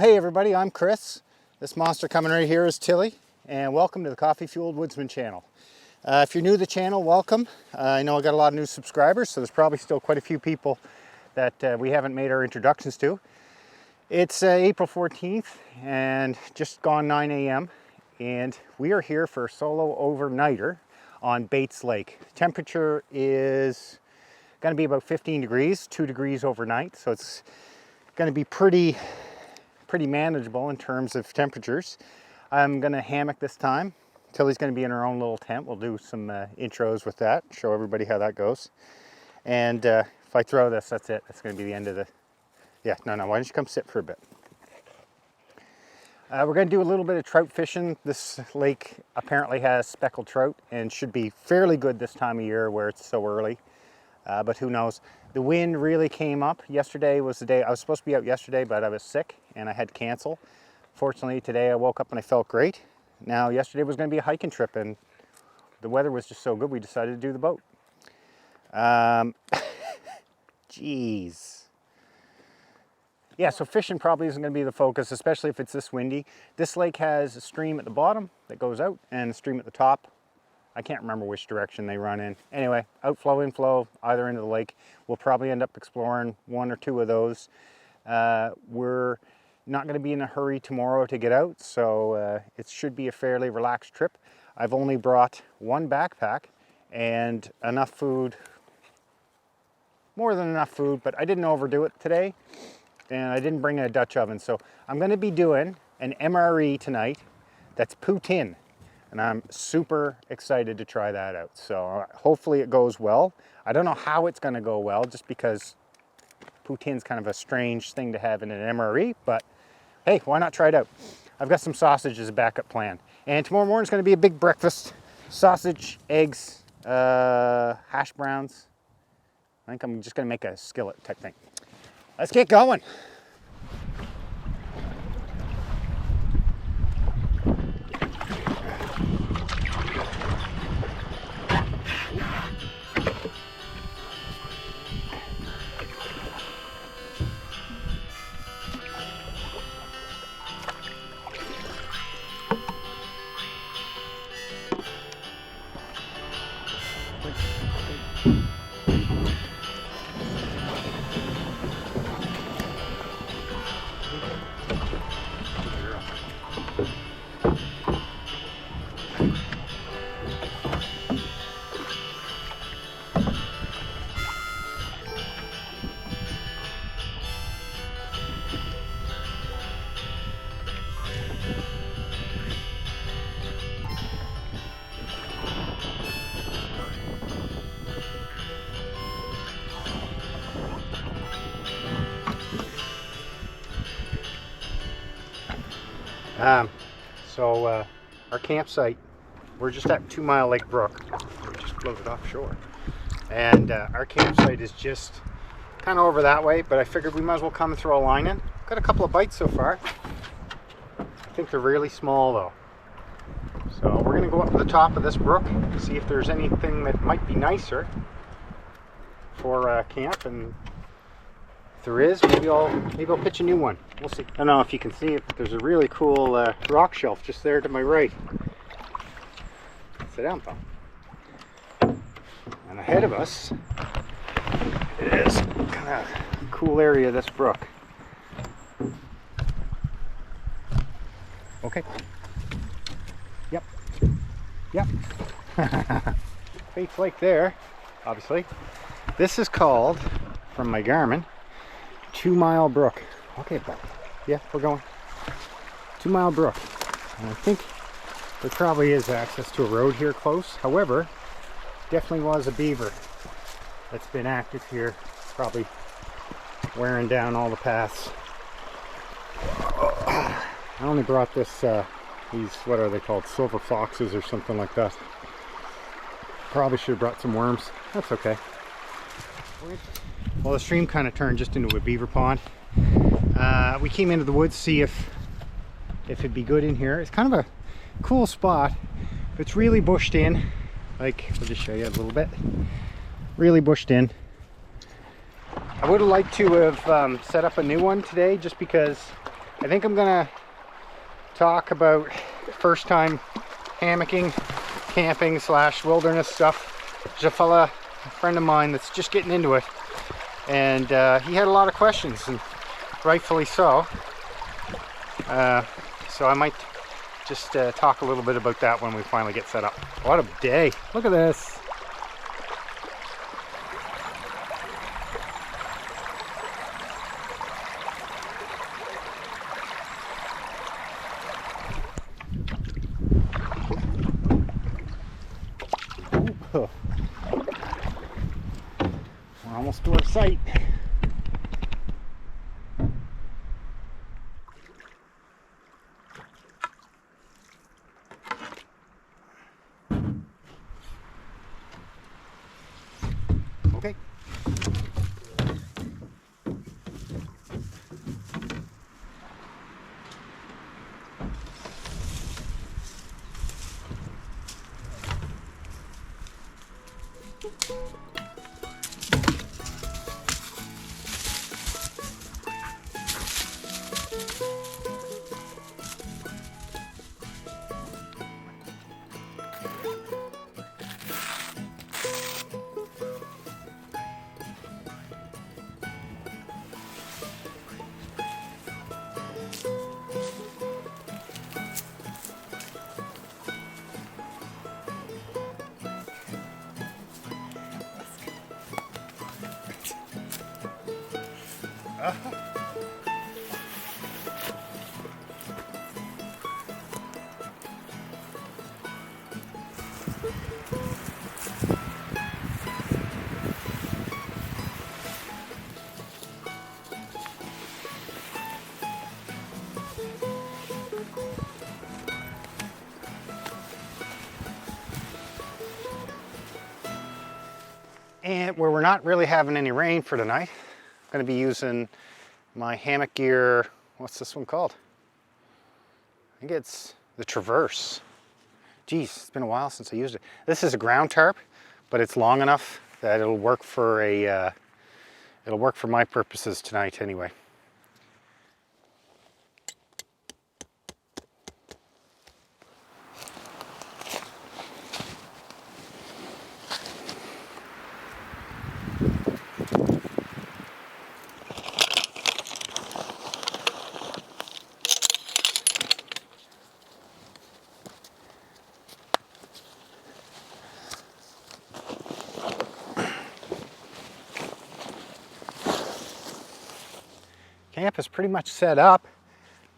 Hey everybody, I'm Chris. This monster coming right here is Tilly, and welcome to the Coffee Fueled Woodsman channel. If you're new to the channel, welcome. I know I got a lot of new subscribers, so there's probably still quite a few people that we haven't made our introductions to. It's April 14th and just gone 9 a.m. and we are here for a solo overnighter on Bates Lake. Temperature is going to be about 15 degrees, 2 degrees overnight, so it's going to be pretty manageable in terms of temperatures. I'm going to hammock this time. Tilly's going to be in her own little tent. We'll do some intros with that, show everybody how that goes. And if I throw this, that's it. That's going to be the end of the... Yeah, no, why don't you come sit for a bit? We're going to do a little bit of trout fishing. This lake apparently has speckled trout and should be fairly good this time of year where it's so early. But who knows? The wind really came up. Yesterday was the day. I was supposed to be out yesterday, but I was sick and I had to cancel. Fortunately, today I woke up and I felt great. Now, yesterday was going to be a hiking trip and the weather was just so good we decided to do the boat. Jeez. Yeah, so fishing probably isn't going to be the focus, especially if it's this windy. This lake has a stream at the bottom that goes out and a stream at the top. I can't remember which direction they run in. Anyway, outflow, inflow, either end of the lake. We'll probably end up exploring one or two of those. We're not going to be in a hurry tomorrow to get out, so it should be a fairly relaxed trip. I've only brought one backpack and enough food, more than enough food, but I didn't overdo it today. And I didn't bring a Dutch oven, so I'm going to be doing an MRE tonight that's poutine, and I'm super excited to try that out. So hopefully it goes well. I don't know how it's going to go well, just because poutine's kind of a strange thing to have in an MRE, but hey, why not try it out? I've got some sausage as a backup plan, and tomorrow morning's going to be a big breakfast: sausage, eggs, hash browns. I think I'm just going to make a skillet type thing. Let's get going. Our campsite, we're just at 2 Mile Lake Brook. We just floated offshore. And our campsite is just kind of over that way, but I figured we might as well come and throw a line in. Got a couple of bites so far. I think they're really small though. So we're going to go up to the top of this brook, see if there's anything that might be nicer for camp, and if there is, maybe I'll pitch a new one. We'll see. I don't know if you can see it, but there's a really cool rock shelf just there to my right. Sit down, pal. And ahead of us is kind of a cool area of this brook. Okay. Yep. Bates Lake there, obviously. This is called, from my Garmin, 2 Mile Brook. Okay, but yeah, we're going. 2 Mile Brook. And I think there probably is access to a road here close. However, definitely was a beaver that's been active here, probably wearing down all the paths. I only brought this, these, what are they called, silver foxes or something like that. Probably should have brought some worms. That's okay. Well, the stream kind of turned just into a beaver pond. We came into the woods to see if it'd be good in here. It's kind of a cool spot. It's really bushed in. Like, I'll just show you a little bit. Really bushed in. I would have liked to have set up a new one today, just because I think I'm gonna talk about first time hammocking, camping / wilderness stuff. There's a friend of mine that's just getting into it, and he had a lot of questions, and rightfully so. So I might just talk a little bit about that when we finally get set up. What a day. Look at this. We're almost to our site. Okay. And where we're not really having any rain for tonight, I'm going to be using my hammock gear. What's this one called? I think it's the Traverse. Geez, it's been a while since I used it. This is a ground tarp, but it's long enough that it'll work for my purposes tonight anyway. Camp is pretty much set up.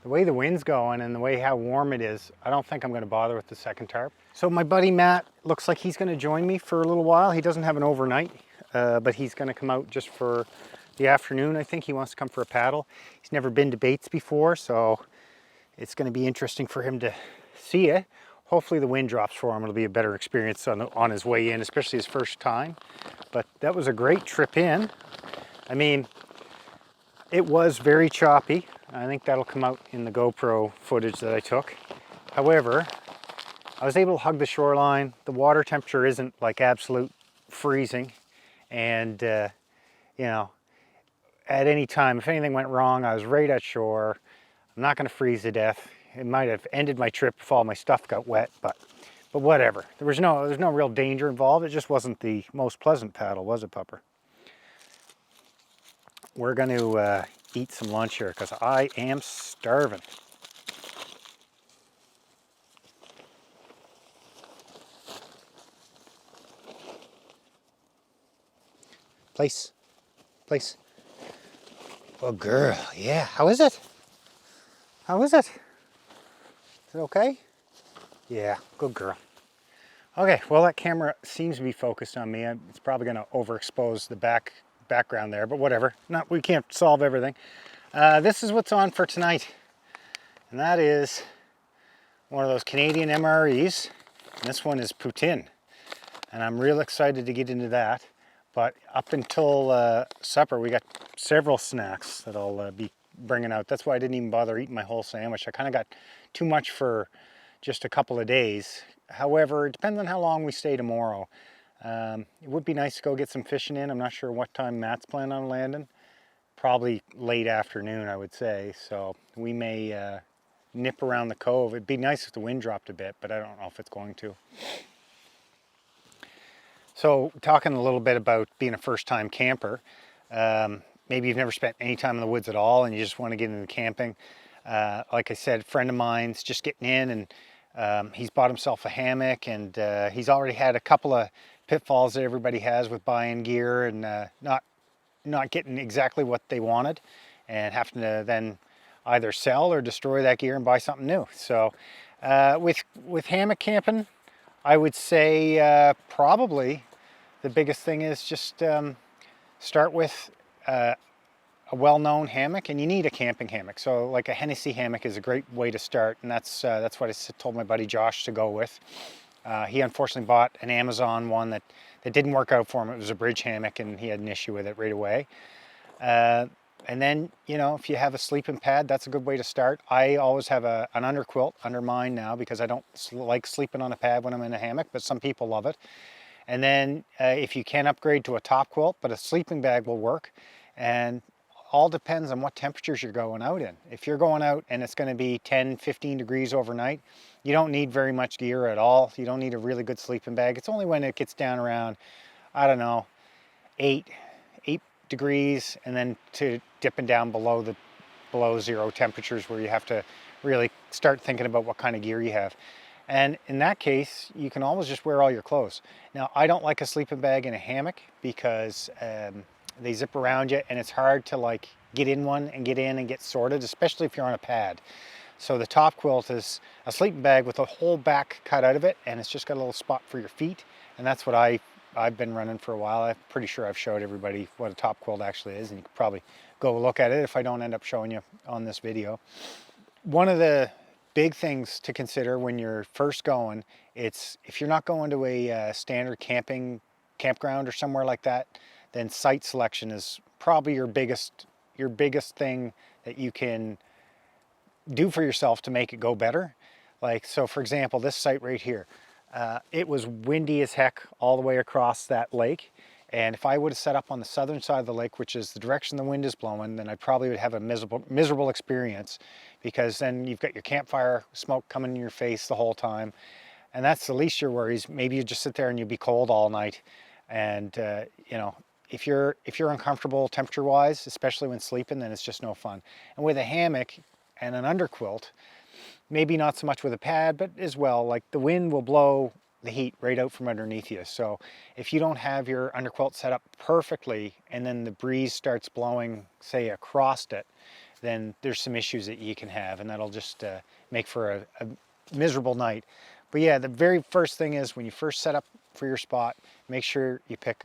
The way the wind's going and the way how warm it is, I don't think I'm going to bother with the second tarp. So my buddy Matt looks like he's going to join me for a little while. He doesn't have an overnight, but he's going to come out just for the afternoon. I think he wants to come for a paddle. He's never been to Bates before, so it's going to be interesting for him to see it. Hopefully the wind drops for him. It'll be a better experience on his way in, especially his first time. But that was a great trip in. I mean, it was very choppy. I think that'll come out in the GoPro footage that I took. However, I was able to hug the shoreline. The water temperature isn't like absolute freezing. And, you know, at any time, if anything went wrong, I was right at shore. I'm not going to freeze to death. It might have ended my trip if all my stuff got wet, but whatever. There's no real danger involved. It just wasn't the most pleasant paddle, was it, Pupper? We're going to eat some lunch here because I am starving. Place. Oh, girl, yeah. How is it? Is it okay? Yeah, good girl. Okay, well, that camera seems to be focused on me. It's probably going to overexpose the background there, but whatever. We can't solve everything. This is what's on for tonight, and that is one of those Canadian MREs, and this one is poutine, and I'm real excited to get into that. But up until supper, we got several snacks that I'll be bringing out. That's why I didn't even bother eating my whole sandwich. I kind of got too much for just a couple of days. However, it depends on how long we stay tomorrow. It would be nice to go get some fishing in. I'm not sure what time Matt's planning on landing. probably late afternoon, I would say. So we may nip around the cove. It'd be nice if the wind dropped a bit, but I don't know if it's going to. So talking a little bit about being a first-time camper, maybe you've never spent any time in the woods at all and you just want to get into camping. Like I said, a friend of mine's just getting in, and he's bought himself a hammock, and he's already had a couple of pitfalls that everybody has with buying gear and not getting exactly what they wanted, and having to then either sell or destroy that gear and buy something new. So with hammock camping, I would say probably the biggest thing is just start with a well-known hammock, and you need a camping hammock. So like a Hennessy hammock is a great way to start, and that's what I told my buddy Josh to go with. He unfortunately bought an Amazon one that didn't work out for him. It was a bridge hammock, and he had an issue with it right away. And then, you know, if you have a sleeping pad, that's a good way to start. I always have an underquilt under mine now because I don't like sleeping on a pad when I'm in a hammock, but some people love it. And then if you can upgrade to a top quilt, but a sleeping bag will work. And all depends on what temperatures you're going out in. If you're going out and it's going to be 10, 15 degrees overnight, you don't need very much gear at all. You don't need a really good sleeping bag. It's only when it gets down around, I don't know, 8 degrees, and then to dipping down below zero temperatures where you have to really start thinking about what kind of gear you have. And in that case, you can always just wear all your clothes. Now, I don't like a sleeping bag in a hammock because they zip around you, and it's hard to like get in one and get in and get sorted, especially if you're on a pad. So the top quilt is a sleeping bag with a whole back cut out of it, and it's just got a little spot for your feet, and that's what I've been running for a while. I'm pretty sure I've showed everybody what a top quilt actually is, and you can probably go look at it if I don't end up showing you on this video. One of the big things to consider when you're first going, it's if you're not going to a standard campground or somewhere like that, then site selection is probably your biggest thing that you can do for yourself to make it go better. Like, so for example, this site right here, it was windy as heck all the way across that lake. And if I would have set up on the southern side of the lake, which is the direction the wind is blowing, then I probably would have a miserable experience, because then you've got your campfire smoke coming in your face the whole time. And that's the least of your worries. Maybe you just sit there and you'll be cold all night. And you know, if you're uncomfortable temperature-wise, especially when sleeping, then it's just no fun. And with a hammock and an underquilt, maybe not so much with a pad, but as well, like the wind will blow the heat right out from underneath you. So if you don't have your underquilt set up perfectly and then the breeze starts blowing, say, across it, then there's some issues that you can have, and that'll just make for a miserable night. But yeah, the very first thing is when you first set up for your spot, make sure you pick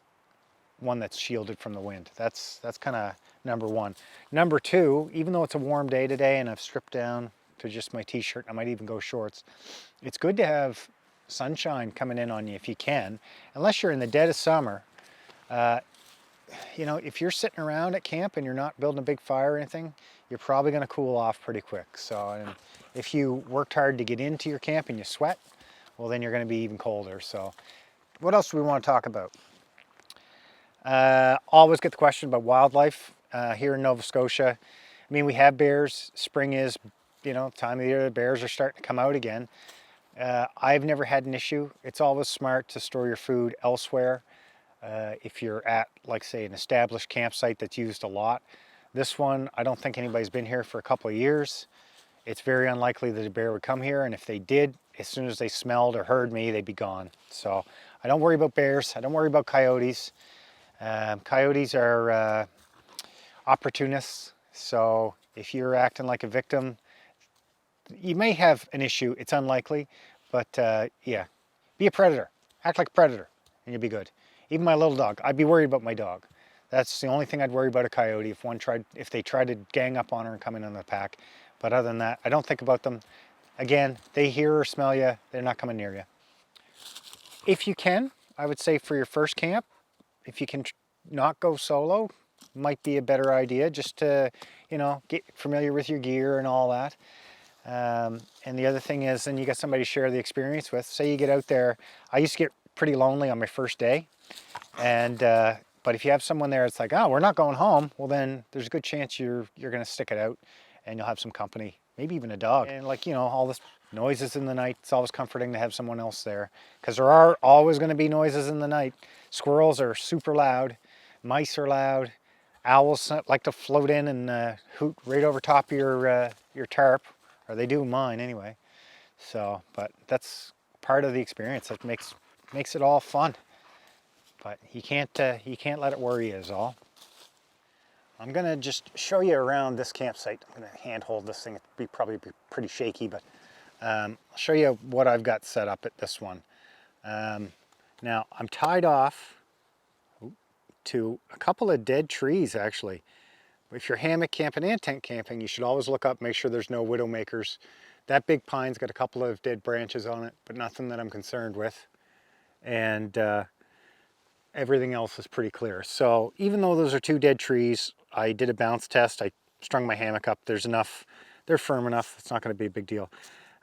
one that's shielded from the wind. That's kind of number one. Number two, even though it's a warm day today and I've stripped down to just my t-shirt, I might even go shorts, it's good to have sunshine coming in on you if you can, unless you're in the dead of summer. You know, if you're sitting around at camp and you're not building a big fire or anything, you're probably going to cool off pretty quick. So, and if you worked hard to get into your camp and you sweat, well, then you're going to be even colder. So what else do we want to talk about? Always get the question about wildlife here in Nova Scotia. I mean, we have bears. Spring is, you know, time of the year the bears are starting to come out again. I've never had an issue. It's always smart to store your food elsewhere. If you're at, like, say, an established campsite that's used a lot. This one, I don't think anybody's been here for a couple of years. It's very unlikely that a bear would come here, and if they did, as soon as they smelled or heard me, they'd be gone. So I don't worry about bears. I don't worry about coyotes. Coyotes are opportunists, so if you're acting like a victim, you may have an issue. It's unlikely, but yeah, be a predator. Act like a predator, and you'll be good. Even my little dog, I'd be worried about my dog. That's the only thing I'd worry about a coyote if they tried to gang up on her and come in on the pack. But other than that, I don't think about them. Again, they hear or smell you, they're not coming near you. If you can, I would say for your first camp, if you can not go solo, might be a better idea, just to, you know, get familiar with your gear and all that. And the other thing is, then you got somebody to share the experience with. Say you get out there, I used to get pretty lonely on my first day, and But if you have someone there, it's like, oh, we're not going home. Well, then there's a good chance you're going to stick it out and you'll have some company, maybe even a dog. And like, you know, all this noises in the night, it's always comforting to have someone else there, because there are always going to be noises in the night. Squirrels are super loud. Mice are loud. Owls like to float in and hoot right over top of your tarp, or they do mine anyway. So, but that's part of the experience. That makes it all fun. But you can't let it worry you is all. I'm gonna just show you around this campsite. I'm gonna hand hold this thing. It'll probably be pretty shaky, but I'll show you what I've got set up at this one. Now I'm tied off to a couple of dead trees actually. If you're hammock camping and tent camping, you should always look up, make sure there's no widowmakers. That big pine's got a couple of dead branches on it, but nothing that I'm concerned with. And everything else is pretty clear. So even though those are two dead trees, I did a bounce test. I strung my hammock up. There's enough, they're firm enough. It's not going to be a big deal.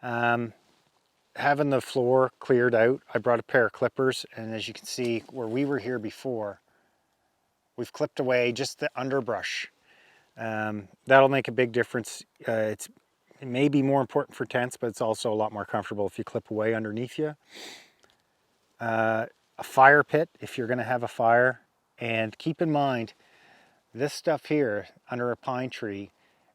Having the floor cleared out, I brought a pair of clippers, and as you can see where we were here before, we've clipped away just the underbrush. That'll make a big difference. It may be more important for tents, but it's also a lot more comfortable if you clip away underneath you. A fire pit if you're going to have a fire, and keep in mind this stuff here under a pine tree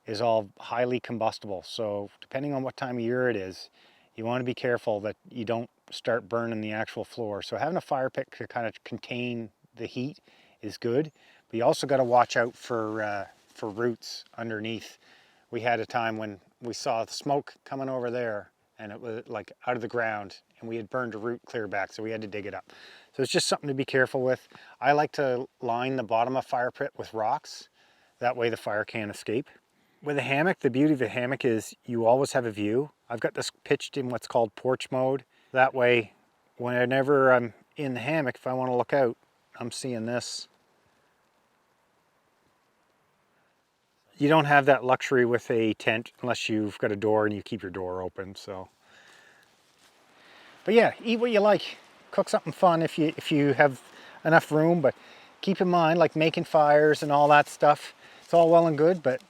is all highly combustible, so depending on what time of year it is, you want to be careful that you don't start burning the actual floor. So having a fire pit to kind of contain the heat is good, but you also got to watch out for roots underneath. We had a time when we saw the smoke coming over there and it was like out of the ground, and we had burned a root clear back, so we had to dig it up. So it's just something to be careful with. I like to line the bottom of fire pit with rocks. That way the fire can't escape. With a hammock, the beauty of a hammock is you always have a view. I've got this pitched in what's called porch mode. That way, whenever I'm in the hammock, if I want to look out, I'm seeing this. You don't have that luxury with a tent unless you've got a door and you keep your door open. So, but yeah, eat what you like. Cook something fun if you have enough room. But keep in mind, like making fires and all that stuff, it's all well and good. But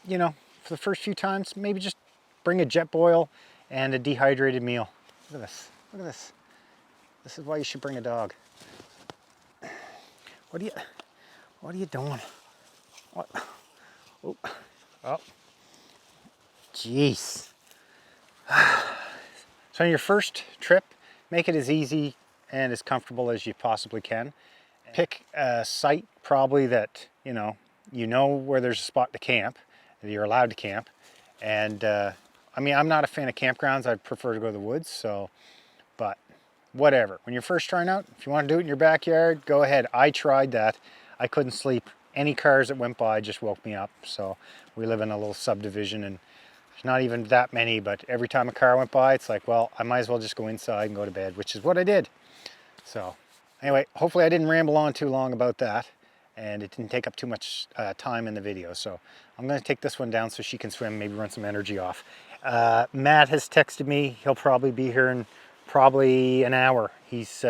you know, for the first few times, maybe just bring a jet boil and a dehydrated meal. Look at this. Look at this. This is why you should bring a dog. What are you doing? What? Oh, jeez. So on your first trip, make it as easy and as comfortable as you possibly can. Pick a site probably that, you know where there's a spot to camp, that you're allowed to camp. And I mean, I'm not a fan of campgrounds. I prefer to go to the woods, so, but whatever. When you're first trying out, if you want to do it in your backyard, go ahead. I tried that. I couldn't sleep. Any cars that went by just woke me up. So we live in a little subdivision and there's not even that many, but every time a car went by, it's like, well, I might as well just go inside and go to bed, which is what I did. So anyway, hopefully I didn't ramble on too long about that, and it didn't take up too much time in the video. So I'm going to take this one down so she can swim, maybe run some energy off. Matt has texted me. He'll probably be here in probably an hour. He's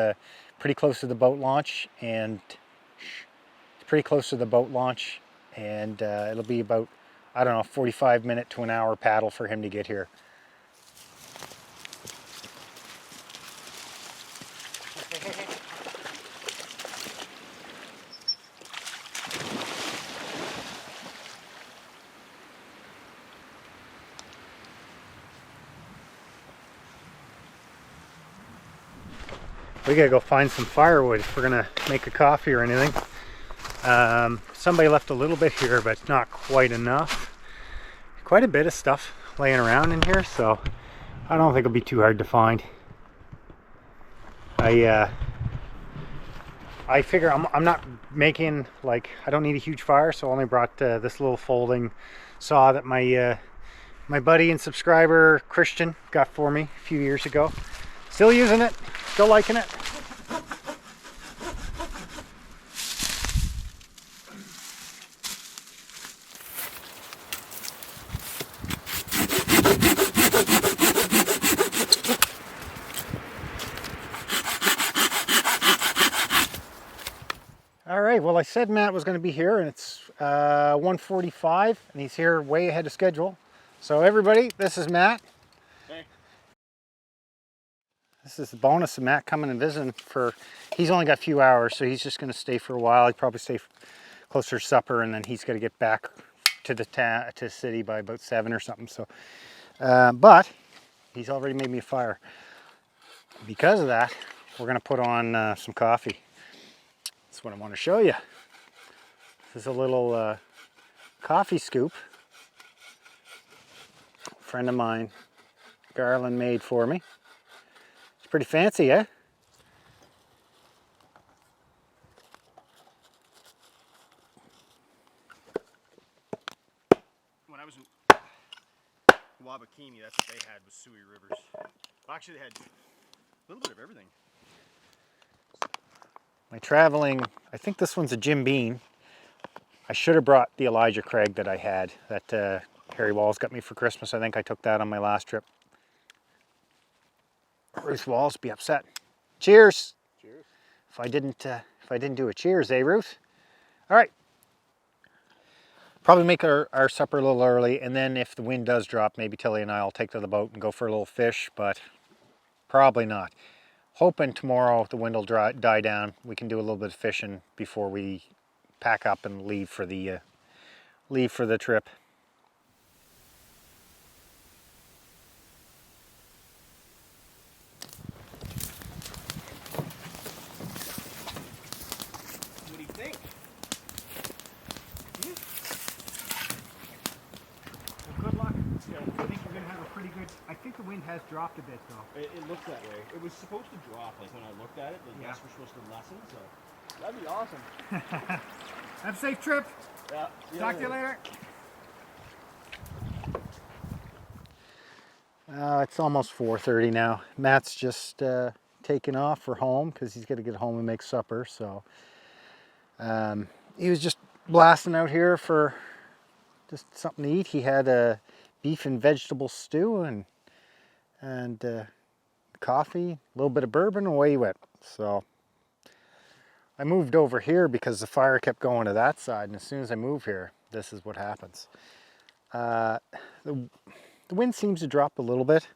pretty close to the boat launch, and it'll be about, I don't know, 45 minute to an hour paddle for him to get here. We gotta go find some firewood if we're gonna make a coffee or anything. Somebody left a little bit here, but not quite enough. Quite a bit of stuff laying around in here, so I don't think it'll be too hard to find. I figure I'm not making, like, I don't need a huge fire, so I only brought this little folding saw that my buddy and subscriber Christian got for me a few years ago. Still using it, still liking it. right, well, I said Matt was going to be here, and it's 1:45, and he's here way ahead of schedule. So everybody, this is Matt. Hey. This is the bonus of Matt coming and visiting for, he's only got a few hours, so he's just going to stay for a while. He'll probably stay closer to supper, and then he's got to get back to the city by about 7 or something. So, but he's already made me a fire. Because of that, we're going to put on some coffee. That's what I want to show you. This is a little coffee scoop. A friend of mine, Garland, made for me. It's pretty fancy, eh? When I was in Wabakimi, that's what they had, was Sui Rivers. Well, actually, they had a little bit of everything. My traveling, I think this one's a Jim Beam. I should have brought the Elijah Craig that I had, that Harry Walls got me for Christmas. I think I took that on my last trip. Ruth Walls be upset. Cheers. Cheers. If I didn't do a cheers, eh, Ruth? All right. Probably make our supper a little early, and then if the wind does drop, maybe Tilly and I will take to the boat and go for a little fish, but probably not. Hoping tomorrow the wind will die down. We can do a little bit of fishing before we pack up and leave for the trip. What do you think? Well, good luck. I think we're gonna have a pretty good. I think the wind has dropped a bit though. It looks that way. It was supposed to drop, like when I looked at it, the gusts were supposed to lessen, so that'd be awesome. Have a safe trip. Yeah. Talk to you later. It's almost 4:30 now. Matt's just taking off for home because he's got to get home and make supper. So he was just blasting out here for just something to eat. He had a beef and vegetable stew and coffee, a little bit of bourbon, and away he went. So I moved over here because the fire kept going to that side, and as soon as I move here, this is what happens. The wind seems to drop a little bit.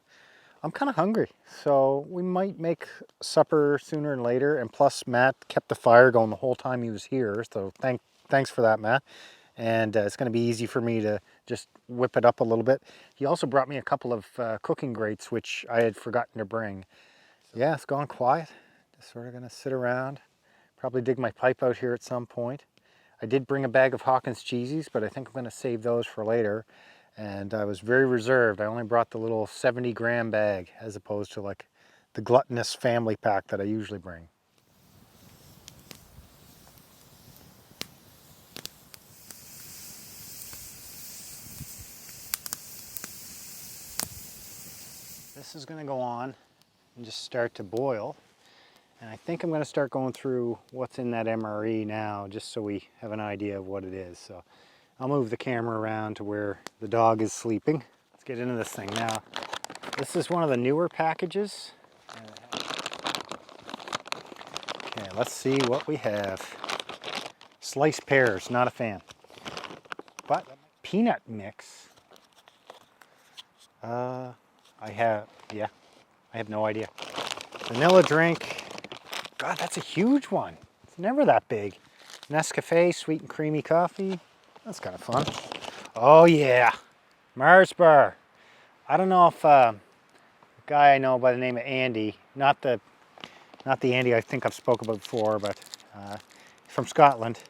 I'm kind of hungry, so we might make supper sooner than later, and plus Matt kept the fire going the whole time he was here, so thanks for that, Matt. And it's going to be easy for me to just whip it up a little bit. He also brought me a couple of cooking grates, which I had forgotten to bring. Yeah, it's gone quiet. Just sort of going to sit around. Probably dig my pipe out here at some point. I did bring a bag of Hawkins cheesies, but I think I'm going to save those for later. And I was very reserved. I only brought the little 70-gram bag as opposed to like the gluttonous family pack that I usually bring. This is going to go on and just start to boil. And I think I'm going to start going through what's in that MRE now, just so we have an idea of what it is. So I'll move the camera around to where the dog is sleeping. Let's get into this thing now. This is one of the newer packages. Okay, let's see what we have. Sliced pears, not a fan. But peanut mix. I have no idea. Vanilla drink. God, that's a huge one. It's never that big. Nescafe, sweet and creamy coffee. That's kind of fun. Oh yeah, Mars bar. I don't know if a guy I know by the name of Andy, not the Andy I think I've spoken about before, but from Scotland.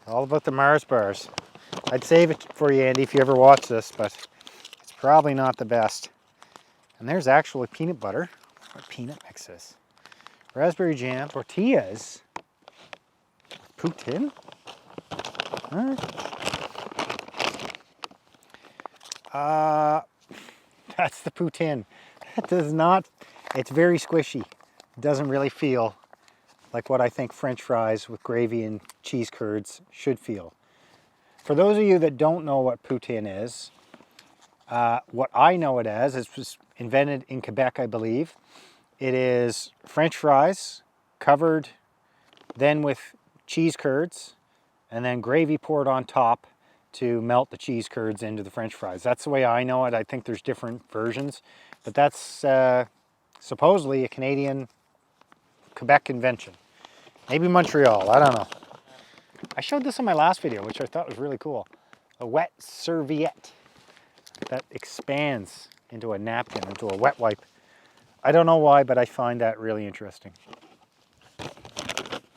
All about the Mars bars. I'd save it for you, Andy, if you ever watch this, but it's probably not the best. And there's actually peanut butter. What peanut mix is? Raspberry jam, tortillas, poutine. That's the poutine. It does not. It's very squishy. It doesn't really feel like what I think French fries with gravy and cheese curds should feel. For those of you that don't know what poutine is, what I know it as, it was invented in Quebec, I believe. It is French fries covered then with cheese curds and then gravy poured on top to melt the cheese curds into the French fries. That's the way I know it. I think there's different versions, but that's supposedly a Canadian Quebec invention. Maybe Montreal, I don't know. I showed this in my last video, which I thought was really cool. A wet serviette that expands into a napkin, into a wet wipe. I don't know why, but I find that really interesting.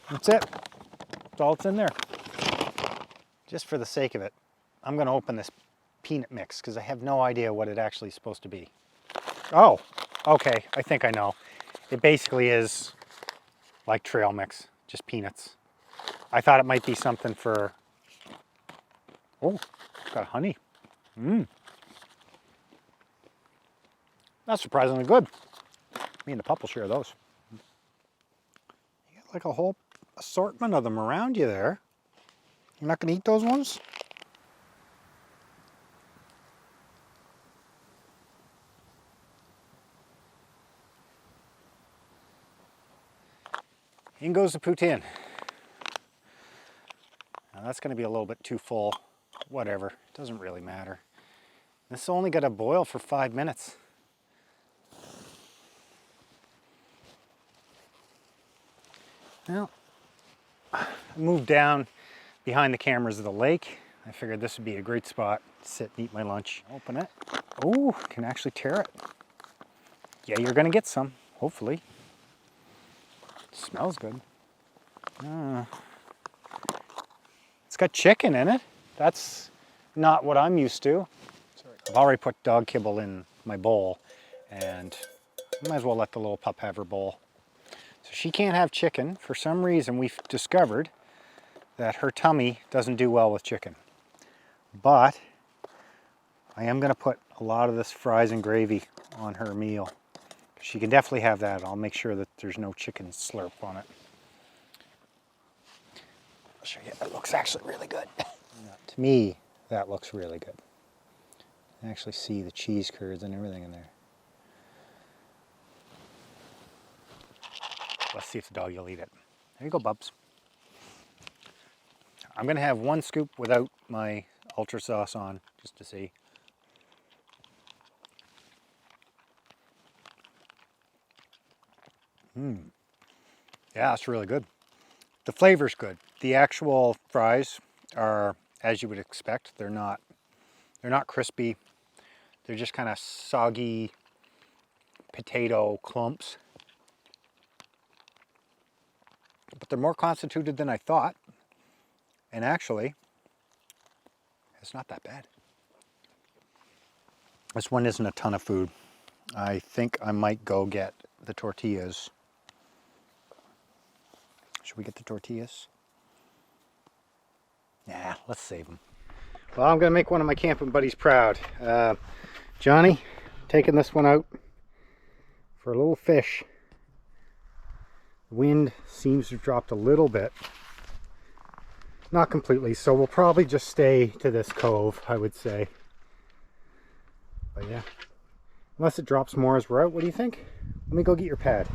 That's it. That's all that's in there. Just for the sake of it, I'm going to open this peanut mix because I have no idea what it actually is supposed to be. Oh, okay, I think I know. It basically is like trail mix, just peanuts. I thought it might be something for, oh, it's got honey. That's surprisingly good. Me and the pup will share those. You got like a whole assortment of them around you there. You're not going to eat those ones? In goes the poutine. Now that's going to be a little bit too full. Whatever, doesn't really matter. This only got to boil for 5 minutes. Well, I moved down behind the cameras of the lake. I figured this would be a great spot to sit and eat my lunch. Open it. Ooh, can actually tear it. Yeah, you're gonna get some, hopefully. It smells good. It's got chicken in it. That's not what I'm used to. Sorry. I've already put dog kibble in my bowl, and I might as well let the little pup have her bowl. So she can't have chicken. For some reason, we've discovered that her tummy doesn't do well with chicken. But I am going to put a lot of this fries and gravy on her meal. She can definitely have that. I'll make sure that there's no chicken slurp on it. I'll show you. It looks actually really good. To me, that looks really good. I actually see the cheese curds and everything in there. Let's see if the dog will eat it. There you go, Bubs. I'm going to have one scoop without my ultra sauce on, just to see. Yeah, it's really good. The flavor's good. The actual fries are, as you would expect, they're not crispy. They're just kind of soggy potato clumps. But they're more constituted than I thought. And actually, it's not that bad. This one isn't a ton of food. I think I might go get the tortillas. Should we get the tortillas? Nah, let's save them. Well, I'm going to make one of my camping buddies proud. Johnny, taking this one out for a little fish. The wind seems to have dropped a little bit. Not completely, so we'll probably just stay to this cove, I would say. But yeah, unless it drops more as we're out, what do you think? Let me go get your pad.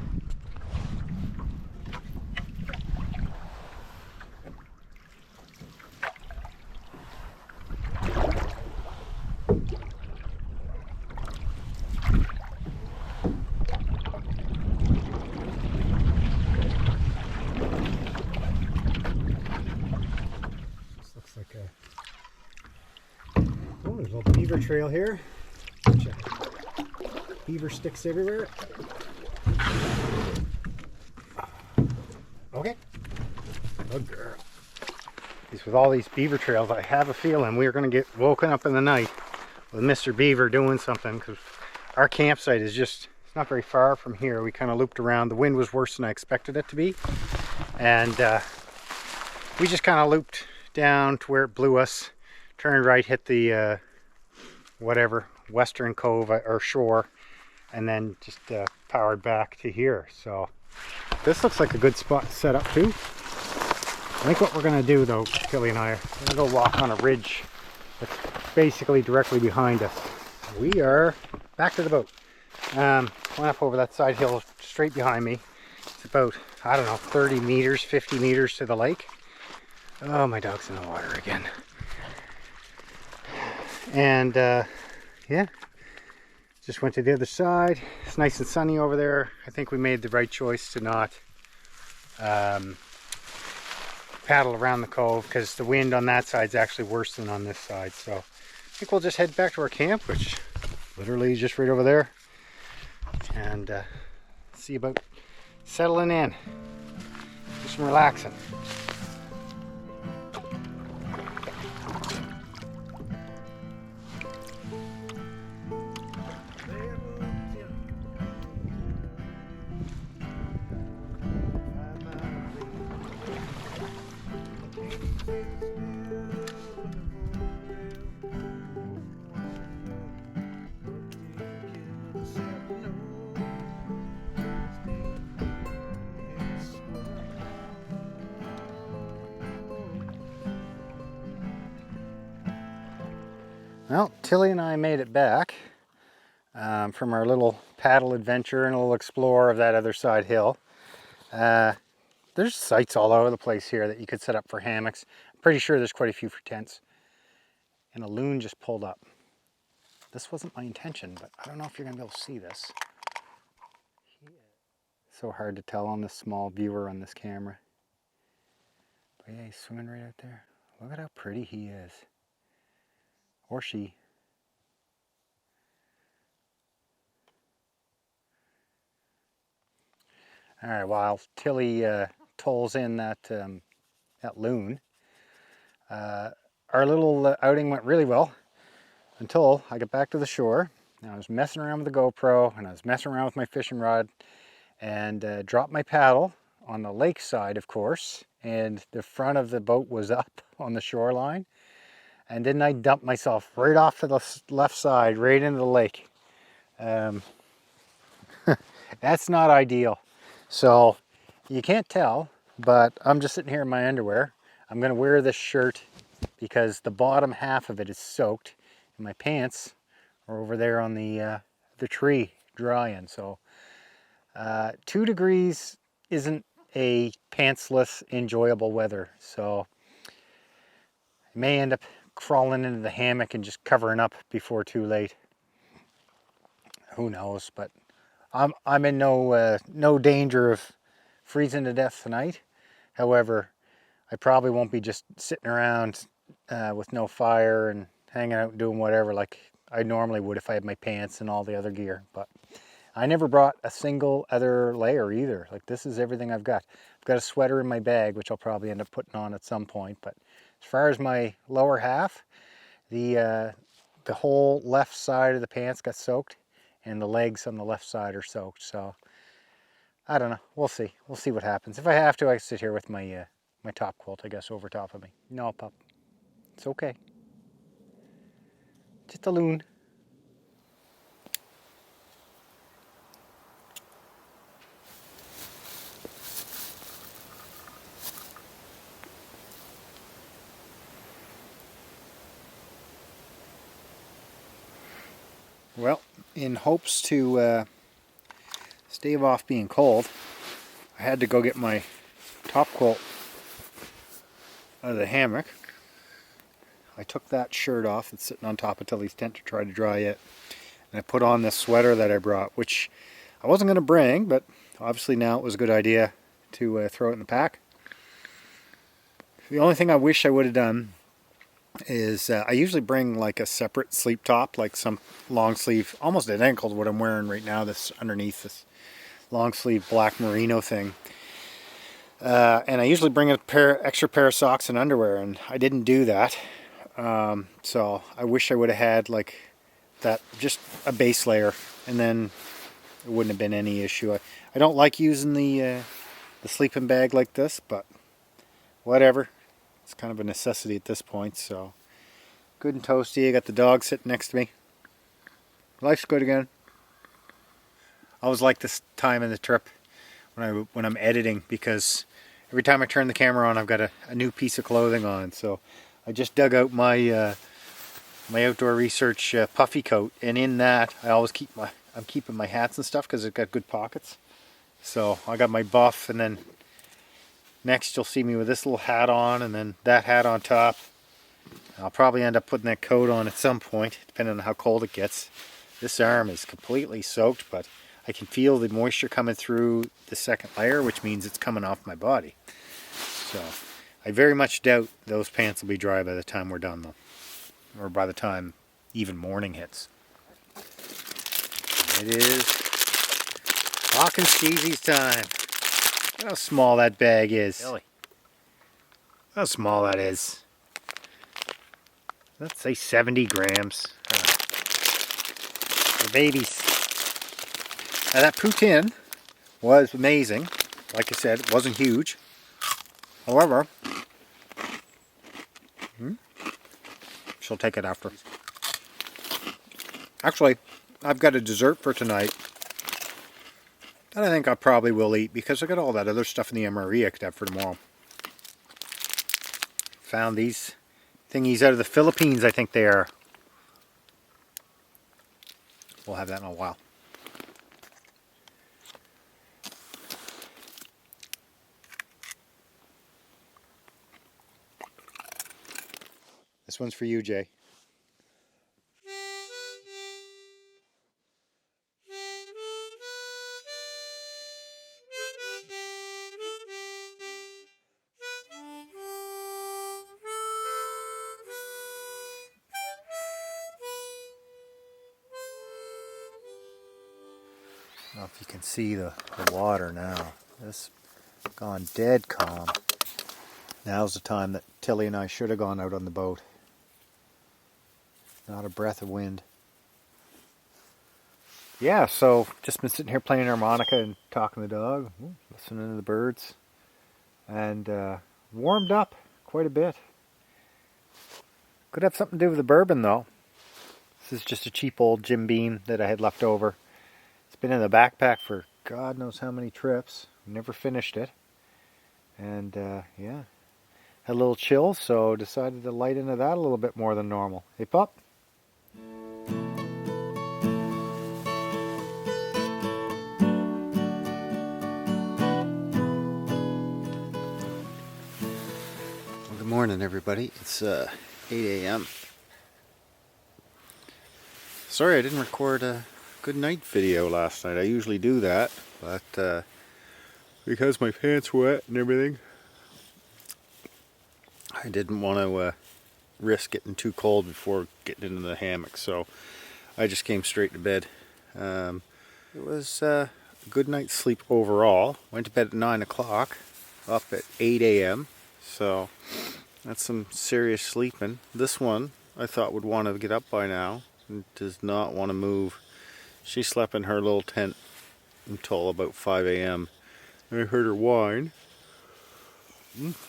There's a little beaver trail here. Check. Beaver sticks everywhere. Okay. Good girl. With all these beaver trails, I have a feeling we're going to get woken up in the night with Mr. Beaver doing something, because our campsite is just, it's not very far from here. We kind of looped around. The wind was worse than I expected it to be. And we just kind of looped down to where it blew us, turned right, hit the whatever western cove or shore, and then just powered back to here. So this looks like a good spot to set up too. I think what we're going to do though, Kelly and I, we're going to go walk on a ridge that's basically directly behind us. We are back to the boat. Went up over that side hill straight behind me. It's about, I don't know, 30 meters, 50 meters to the lake. Oh, my dog's in the water again. And yeah, just went to the other side. It's nice and sunny over there. I think we made the right choice to not paddle around the cove because the wind on that side is actually worse than on this side. So I think we'll just head back to our camp, which literally is just right over there, and see about settling in, do some relaxing. Well, Tilly and I made it back from our little paddle adventure and a little explore of that other side hill. There's sites all over the place here that you could set up for hammocks. I'm pretty sure there's quite a few for tents. And a loon just pulled up. This wasn't my intention, but I don't know if you're going to be able to see this. So hard to tell on this small viewer on this camera. But yeah, he's swimming right out there. Look at how pretty he is. Or she. All right, while Tilly tolls in that loon, our little outing went really well until I got back to the shore. And I was messing around with the GoPro and I was messing around with my fishing rod and dropped my paddle on the lake side, of course, and the front of the boat was up on the shoreline. And didn't I dump myself right off to the left side, right into the lake. That's not ideal. So you can't tell, but I'm just sitting here in my underwear. I'm gonna wear this shirt because the bottom half of it is soaked, and my pants are over there on the tree drying. So 2 degrees isn't a pantsless enjoyable weather. So I may end up crawling into the hammock and just covering up before too late. Who knows? But I'm in no danger of freezing to death tonight. However, I probably won't be just sitting around with no fire and hanging out doing whatever like I normally would if I had my pants and all the other gear. But I never brought a single other layer either. Like, this is everything I've got. I've got a sweater in my bag, which I'll probably end up putting on at some point. But as far as my lower half, the whole left side of the pants got soaked, and the legs on the left side are soaked. So I don't know. We'll see. We'll see what happens. If I have to, I sit here with my my top quilt, I guess, over top of me. No, pup. It's okay. Just a loon. Well, in hopes to stave off being cold, I had to go get my top quilt out of the hammock. I took that shirt off that's sitting on top of Tilly's tent to try to dry it. And I put on this sweater that I brought, which I wasn't going to bring, but obviously now it was a good idea to throw it in the pack. The only thing I wish I would have done is I usually bring like a separate sleep top, like some long sleeve, almost identical to what I'm wearing right now, this underneath this long sleeve black merino thing. And I usually bring a extra pair of socks and underwear, and I didn't do that. So I wish I would have had like that, just a base layer, and then it wouldn't have been any issue. I don't like using the sleeping bag like this, but whatever. It's kind of a necessity at this point. So good and toasty. I got the dog sitting next to me. Life's good again. I always like this time in the trip when I'm editing, because every time I turn the camera on, I've got a new piece of clothing on. So I just dug out my my outdoor research puffy coat, and in that I always I'm keeping my hats and stuff because it's got good pockets. So I got my buff, and then Next you'll see me with this little hat on and then that hat on top. I'll probably end up putting that coat on at some point, depending on how cold it gets. This arm is completely soaked, but I can feel the moisture coming through the second layer, which means it's coming off my body. So I very much doubt those pants will be dry by the time we're done though. Or by the time even morning hits. It is Hawk and Steezy's time. Look how small that bag is. Really? How small that is. Let's say 70 grams. For babies. Now that poutine was amazing. Like I said, it wasn't huge. However, she'll take it after. Actually, I've got a dessert for tonight that I think I probably will eat because I got all that other stuff in the MRE I could have for tomorrow. Found these thingies out of the Philippines, I think they are. We'll have that in a while. This one's for you, Jay. I don't know if you can see the water now. It's gone dead calm. Now's the time that Tilly and I should have gone out on the boat. Not a breath of wind. Yeah, so just been sitting here playing harmonica and talking to the dog, listening to the birds, and warmed up quite a bit. Could have something to do with the bourbon though. This is just a cheap old Jim Beam that I had left over. It's been in the backpack for God knows how many trips. Never finished it. And yeah, had a little chill, so decided to light into that a little bit more than normal. Hey pup. Well, good morning everybody. It's 8 a.m. Sorry I didn't record a good night video last night. I usually do that, but because my pants were wet and everything, I didn't want to risk getting too cold before getting into the hammock, so I just came straight to bed. It was a good night's sleep overall. Went to bed at 9 o'clock, up at 8 a.m. So that's some serious sleeping. This one I thought would want to get up by now and does not want to move. She slept in her little tent until about 5 a.m. I heard her whine.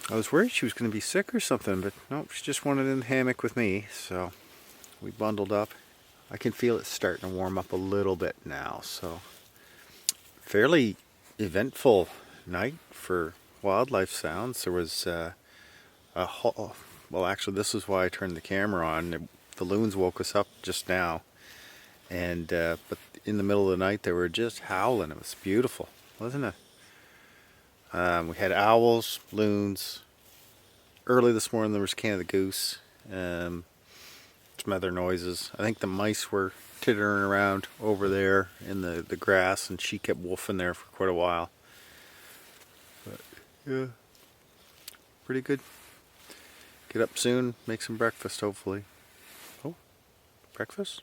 I was worried she was going to be sick or something, but nope, she just wanted in the hammock with me, so we bundled up. I can feel it starting to warm up a little bit now, so fairly eventful night for wildlife sounds. There was well, actually this is why I turned the camera on. The loons woke us up just now, and but in the middle of the night they were just howling. It was beautiful, wasn't it? We had owls, loons. Early this morning there was Canada goose, some other noises. I think the mice were tittering around over there in the grass, and she kept wolfing there for quite a while. But yeah, pretty good. Get up soon, make some breakfast hopefully. Oh, breakfast?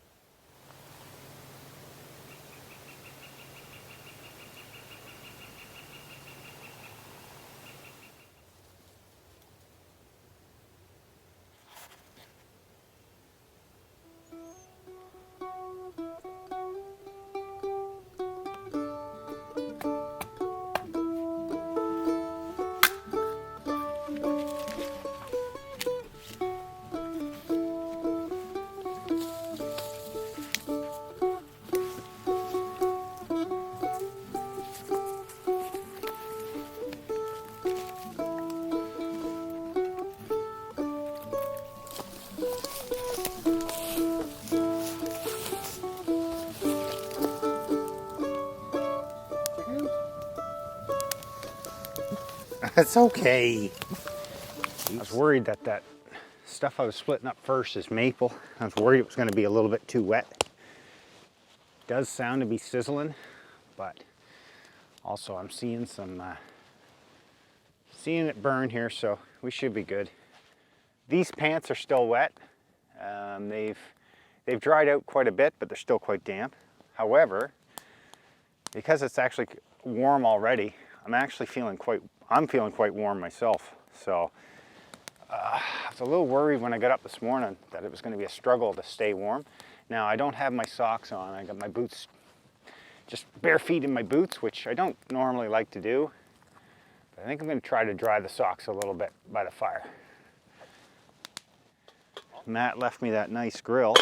It's okay. I was worried that that stuff I was splitting up first is maple. I was worried it was going to be a little bit too wet. It does sound to be sizzling, but also I'm seeing some seeing it burn here, so we should be good. These pants are still wet. They've dried out quite a bit, but they're still quite damp. However, because it's actually warm already, I'm feeling quite warm myself. So I was a little worried when I got up this morning that it was going to be a struggle to stay warm. Now I don't have my socks on. I got my boots, just bare feet in my boots, which I don't normally like to do. But I think I'm going to try to dry the socks a little bit by the fire. Matt left me that nice grill.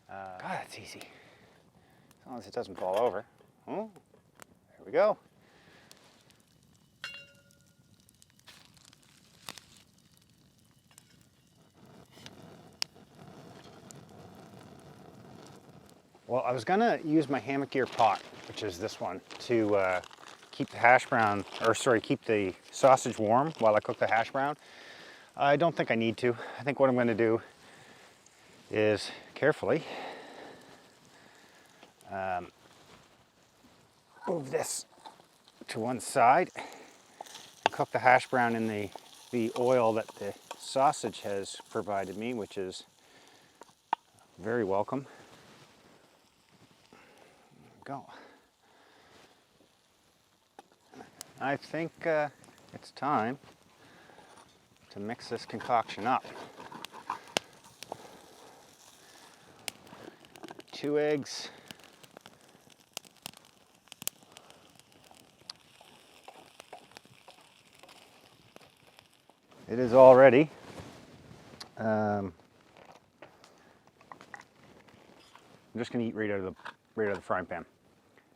God, it's easy. As long as it doesn't fall over. Oh, there we go. Well, I was gonna use my hammock gear pot, which is this one, to keep the hash brown, or sorry, keep the sausage warm while I cook the hash brown. I don't think I need to. I think what I'm gonna do is carefully move this to one side and cook the hash brown in the oil that the sausage has provided me, which is very welcome. Go. I think it's time to mix this concoction up. 2 eggs. It is all ready. I'm just gonna eat right out of the frying pan.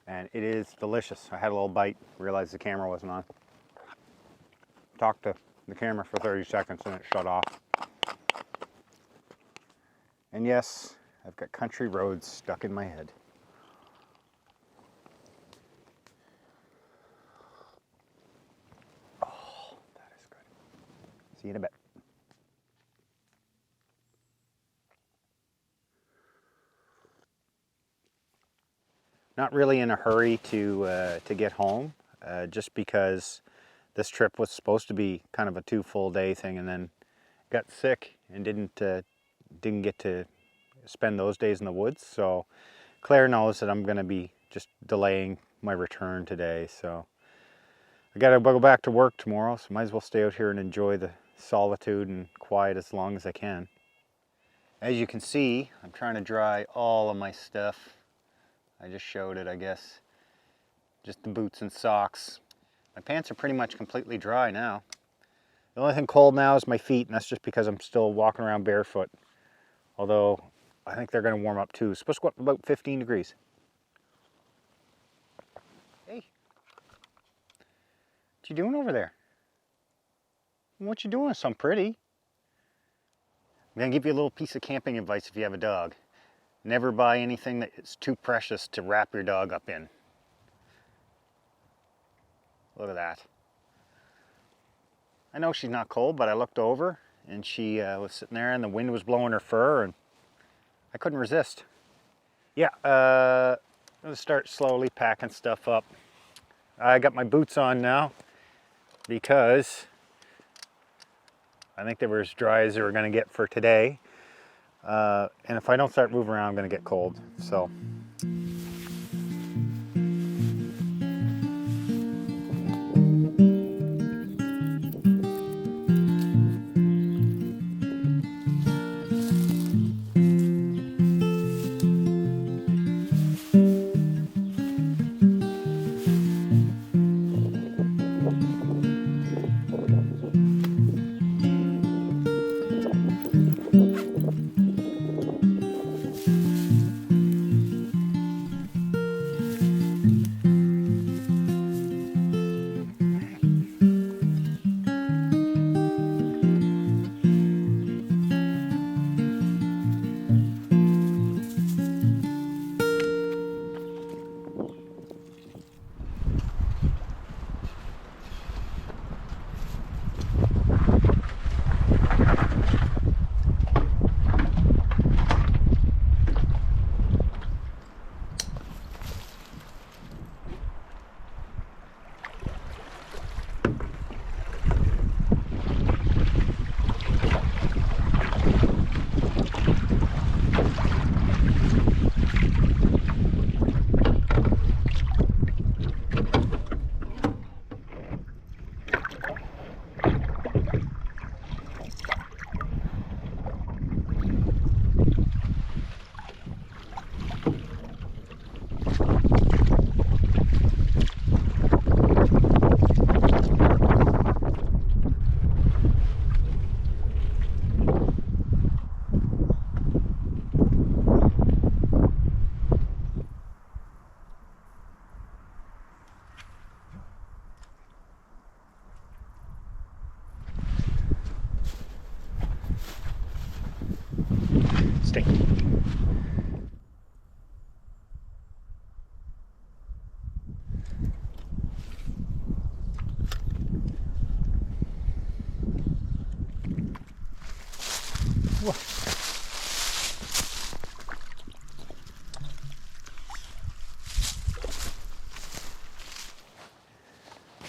And it is delicious. I had a little bite, realized the camera wasn't on. Talked to the camera for 30 seconds and it shut off. And yes, I've got country roads stuck in my head. Oh, that is good. See you in a bit. Not really in a hurry to get home, just because this trip was supposed to be kind of a 2 full day thing, and then got sick and didn't get to spend those days in the woods. So Claire knows that I'm going to be just delaying my return today. So I got to go back to work tomorrow, so might as well stay out here and enjoy the solitude and quiet as long as I can. As you can see, I'm trying to dry all of my stuff. I just showed it, I guess. Just the boots and socks. My pants are pretty much completely dry now. The only thing cold now is my feet, and that's just because I'm still walking around barefoot. Although, I think they're going to warm up too. It's supposed to go up about 15 degrees. Hey. What you doing over there? What you doing? Something pretty. I'm going to give you a little piece of camping advice if you have a dog. Never buy anything that is too precious to wrap your dog up in. Look at that. I know she's not cold, but I looked over and she was sitting there and the wind was blowing her fur and I couldn't resist. Yeah, I'm gonna start slowly packing stuff up. I got my boots on now because I think they were as dry as they were gonna get for today. And if I don't start moving around, I'm going to get cold. So.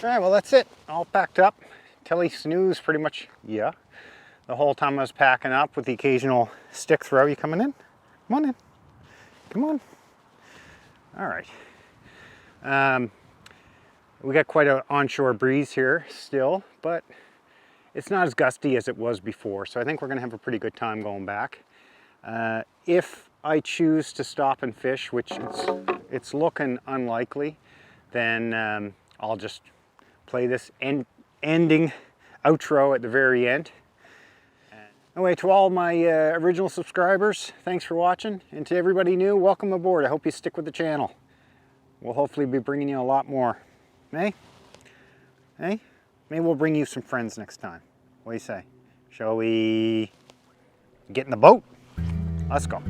All right, well that's it. All packed up. Telly snooze pretty much, yeah. The whole time I was packing up with the occasional stick throw. You coming in? Come on in. Come on. All right. We got quite an onshore breeze here still, but it's not as gusty as it was before. So I think we're gonna have a pretty good time going back. If I choose to stop and fish, which it's looking unlikely, then I'll just play this ending outro at the very end. Anyway, to all my original subscribers, thanks for watching. And to everybody new, welcome aboard. I hope you stick with the channel. We'll hopefully be bringing you a lot more. Hey? Hey? Maybe we'll bring you some friends next time. What do you say? Shall we get in the boat? Let's go.